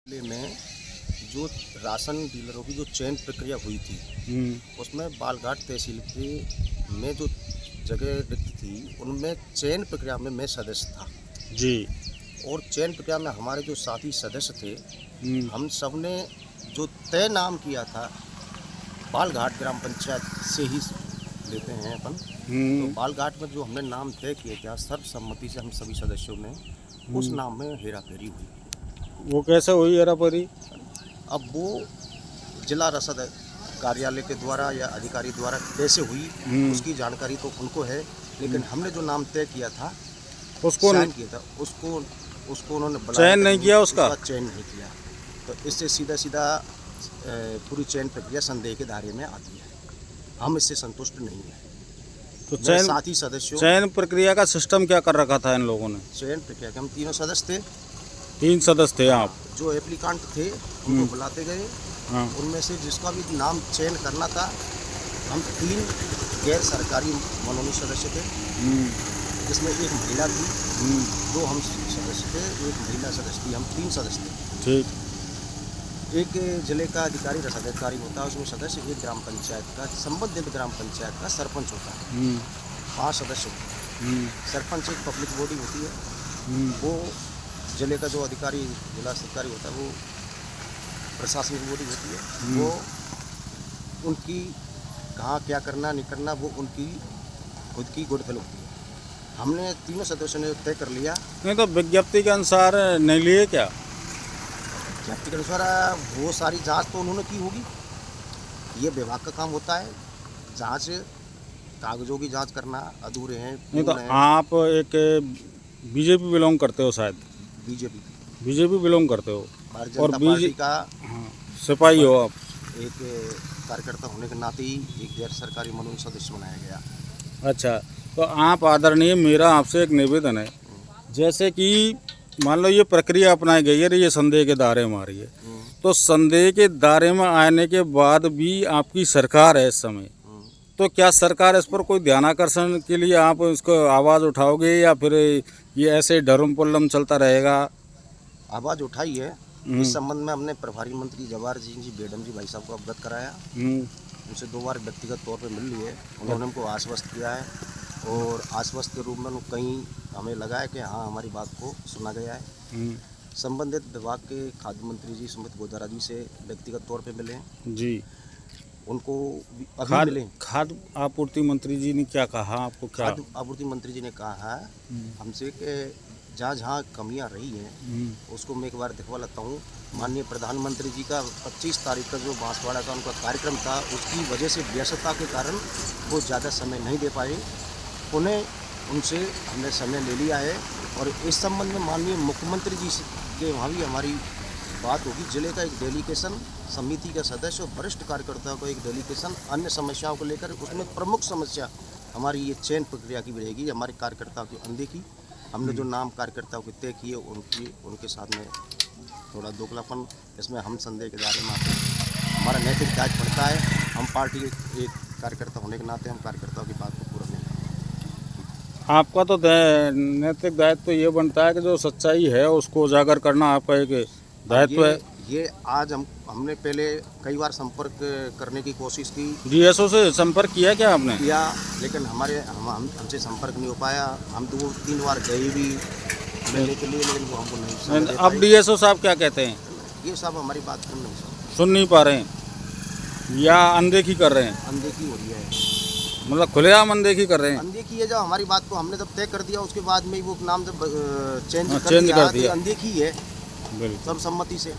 जिले में जो राशन डीलरों की जो चयन प्रक्रिया हुई थी उसमें बालघाट तहसील के में जो जगह रिक्त थी उनमें चयन प्रक्रिया में मैं सदस्य था जी। और चयन प्रक्रिया में हमारे जो साथी सदस्य थे हम सब ने जो तय नाम किया था बालघाट ग्राम पंचायत से ही लेते हैं अपन। तो बालघाट में जो हमने नाम तय किए थे सर्वसम्मति से हम सभी सदस्यों ने उस नाम में हेराफेरी हुई। वो कैसे हुई हेराफेरी? अब वो जिला रसद कार्यालय के द्वारा या अधिकारी द्वारा कैसे हुई उसकी जानकारी तो उनको है, लेकिन हमने जो नाम तय किया था उसको साइन किया था उसको उन्होंने चयन नहीं किया, उसका चयन नहीं किया। तो इससे सीधा पूरी चयन प्रक्रिया संदेह के दायरे में आती है। हम इससे संतुष्ट नहीं है। तो साथी सदस्यों चयन प्रक्रिया का सिस्टम क्या कर रखा था इन लोगों ने? चयन प्रक्रिया के हम तीनों सदस्य थे। 3 सदस्य थे आप? जो एप्लीकांट थे उनको बुलाते गए। हाँ। उनमें से जिसका भी नाम चयन करना था, हम 3 गैर सरकारी मनोनीत सदस्य थे, जिसमें एक महिला थी, 2 हम सदस्य थे, एक महिला सदस्य थी, हम 3 सदस्य थे। ठीक। एक जिले का अधिकारी रसद अधिकारी होता है, उसमें सदस्य एक ग्राम पंचायत का संबंधित ग्राम पंचायत का सरपंच होता है। 5 सदस्य होते हैं। सरपंच एक पब्लिक बॉडी होती है। वो जिले का जो अधिकारी जिला अधिकारी होता है वो प्रशासनिक बॉडी होती है। वो उनकी कहाँ क्या करना नहीं करना वो उनकी खुद की गुडविल होती है। हमने तीनों सदस्यों ने तय कर लिया। नहीं तो विज्ञप्ति के अनुसार नहीं लिए क्या? विज्ञप्ति के अनुसार वो सारी जांच तो उन्होंने की होगी। ये विभाग का काम होता है, जांच कागजों की जांच करना अधूरे हैं। नहीं तो आप एक बीजेपी बिलोंग करते हो शायद? बीजेपी बिलोंग करते हो भारतीय और जनता पार्टी का सिपाही हो आप? एक कार्यकर्ता होने के नाते ही एक गैर सरकारी मनोनीत सदस्य बनाया गया। अच्छा, तो आप आदरणीय, मेरा आपसे एक निवेदन है, जैसे कि मान लो ये प्रक्रिया अपनाई गई है, ये संदेह के दायरे में आ रही है, तो संदेह के दायरे में आने के बाद भी आपकी सरकार है इस समय, तो क्या सरकार इस पर कोई ध्यानाकर्षण के लिए आप इसको आवाज़ उठाओगे या फिर ये ऐसे डरम पुल्लम चलता रहेगा? आवाज़ उठाई है। इस संबंध में हमने प्रभारी मंत्री जवाहर सिंह जी बेडम जी भाई साहब को अवगत कराया। उनसे 2 बार व्यक्तिगत तौर पे मिल लिए। उन्होंने हमको आश्वस्त किया है और आश्वस्त के रूप में कहीं हमें लगा है कि हाँ हमारी बात को सुना गया है। संबंधित विभाग के खाद्य मंत्री जी सुमित गोदारा जी से व्यक्तिगत तौर पे मिले जी। उनको अभी मिले। खाद्य आपूर्ति मंत्री जी ने क्या कहा आपको? क्या खाद्य आपूर्ति मंत्री जी ने कहा है हमसे कि जहाँ जहाँ कमियाँ रही हैं उसको मैं एक बार दिखवा लेता हूँ। माननीय प्रधानमंत्री जी का 25 तारीख का जो बांसवाड़ा का उनका कार्यक्रम था उसकी वजह से व्यस्तता के कारण वो ज़्यादा समय नहीं दे पाए। उन्हें उनसे हमने समय ले लिया है और इस संबंध में माननीय मुख्यमंत्री जी के वहाँ भी हमारी बात होगी। जिले का एक डेलीगेशन समिति का सदस्य और वरिष्ठ कार्यकर्ताओं का एक डेलीगेशन अन्य समस्याओं को लेकर, उसमें प्रमुख समस्या हमारी ये चयन प्रक्रिया की रहेगी। हमारे कार्यकर्ताओं की अनदेखी, हमने जो नाम कार्यकर्ताओं के तय किए उनके साथ में थोड़ा दोगलापन, इसमें हम संदेह के दायरे में आते हैं। हमारा नैतिक दायित्व पड़ता है। हम पार्टी के एक कार्यकर्ता होने के नाते हम कार्यकर्ताओं की बात को पूरा नहीं करते। आपका तो नैतिक दायित्व तो ये बनता है कि जो सच्चाई है उसको उजागर करना आपका एक दायित्व है। ये आज हमने पहले कई बार संपर्क करने की कोशिश की। डीएसओ से संपर्क किया क्या आपने? किया, लेकिन हमसे संपर्क नहीं हो पाया। हम 2-3 बार गए भी मिलने के लिए, लेकिन वो हमको नहीं। अब डीएसओ साहब क्या कहते हैं? ये साहब हमारी बात सुन नहीं पा रहे हैं या अनदेखी कर रहे हैं? अनदेखी हो रही है, मतलब खुलेआम अनदेखी कर रहे हैं? अनदेखी है। जब हमारी बात को हमने जब तय कर दिया उसके बाद में वो नाम जब चेंज कर दिया, अनदेखी है बिल्कुल सर्वसम्मति से।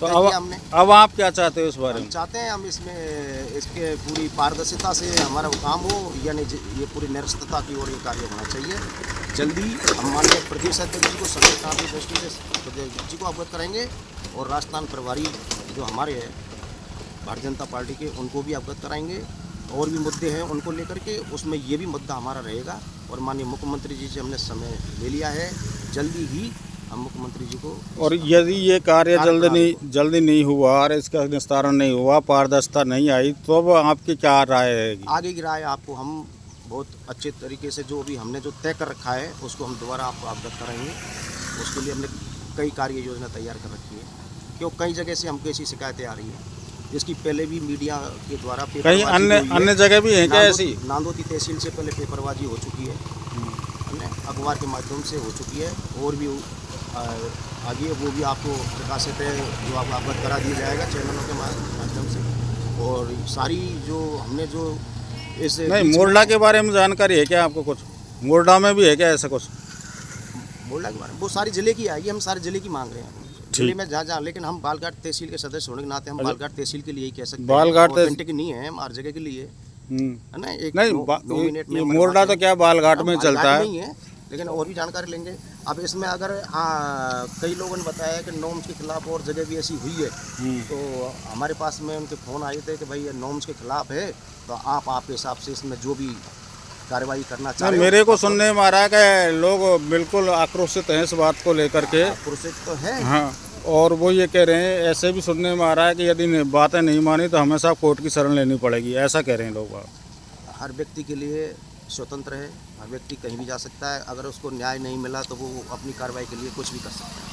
तो अब आप क्या चाहते हो इस बारे में? हम चाहते हैं हम इसके पूरी पारदर्शिता से हमारा वो काम हो, यानी ये पूरी निरस्तता की ओर ये कार्य होना चाहिए। जल्दी हम माननीय प्रदेश अध्यक्ष जी को संगठन की दृष्टि से जी को अवगत कराएंगे और राजस्थान प्रभारी जो हमारे हैं भारतीय जनता पार्टी के उनको भी अवगत कराएंगे। और भी मुद्दे हैं उनको लेकर के, उसमें ये भी मुद्दा हमारा रहेगा। और माननीय मुख्यमंत्री जी से हमने समय ले लिया है, जल्दी ही हम मुख्यमंत्री जी को। और यदि ये कार्य जल्दी नहीं हुआ और इसका निस्तारण नहीं हुआ, पारदर्शिता नहीं आई, तो अब आपकी क्या राय है? आगे की राय आपको हम बहुत अच्छे तरीके से जो भी हमने जो तय कर रखा है उसको हम दोबारा आपको अवगत कराएंगे। उसके लिए हमने कई कार्य योजना तैयार कर रखी है, क्यों कई जगह से हमको ऐसी शिकायतें आ रही हैं जिसकी पहले भी मीडिया के द्वारा कहीं पेपरबाजी अन्य हुई है। अन्य जगह भी है क्या ऐसी? नांदोती तहसील से पहले पेपरबाजी हो चुकी है, अखबार के माध्यम से हो चुकी है, और भी आगे वो भी आपको प्रकाशित है, जो आपको अवगत करा दिया जाएगा चैनलों के माध्यम से। और सारी जो हमने जो इस नहीं, मोरडा के बारे में जानकारी है क्या आपको? कुछ मोरडा में भी है क्या ऐसा कुछ? मोरडा के बारे में वो सारी जिले की आएगी, हम सारे जिले की मांग रहे हैं, जिले में जहाँ, लेकिन हम बालघाट तहसील के सदस्य होने के नाते हम बालघाट तहसील के लिए ही कह सकते हैं। बालघाट ऑथेंटिक नहीं है, हम हर जगह के लिए है ना। एक नहीं, 2 मिनट में मोरडा तो क्या बालघाट में चलता है, नहीं है, लेकिन और भी जानकारी लेंगे। अब इसमें अगर कई लोगों ने बताया कि नॉर्म्स के खिलाफ और जगह भी ऐसी हुई है, तो हमारे पास में उनके फ़ोन आए थे कि भाई ये नॉर्म्स के खिलाफ है, तो आपके हिसाब से इसमें जो भी कार्रवाई करना चाह रहे हो। मेरे को सुनने में आ रहा है कि लोग बिल्कुल आक्रोशित हैं इस बात को लेकर के। आक्रोशित तो है, हाँ, और वो ये कह रहे हैं, ऐसे भी सुनने में आ रहा है कि यदि बातें नहीं मानी तो हमें साहब कोर्ट की शरण लेनी पड़ेगी, ऐसा कह रहे हैं लोग। हर व्यक्ति के लिए स्वतंत्र है, हर व्यक्ति कहीं भी जा सकता है, अगर उसको न्याय नहीं मिला तो वो अपनी कार्रवाई के लिए कुछ भी कर सकता है।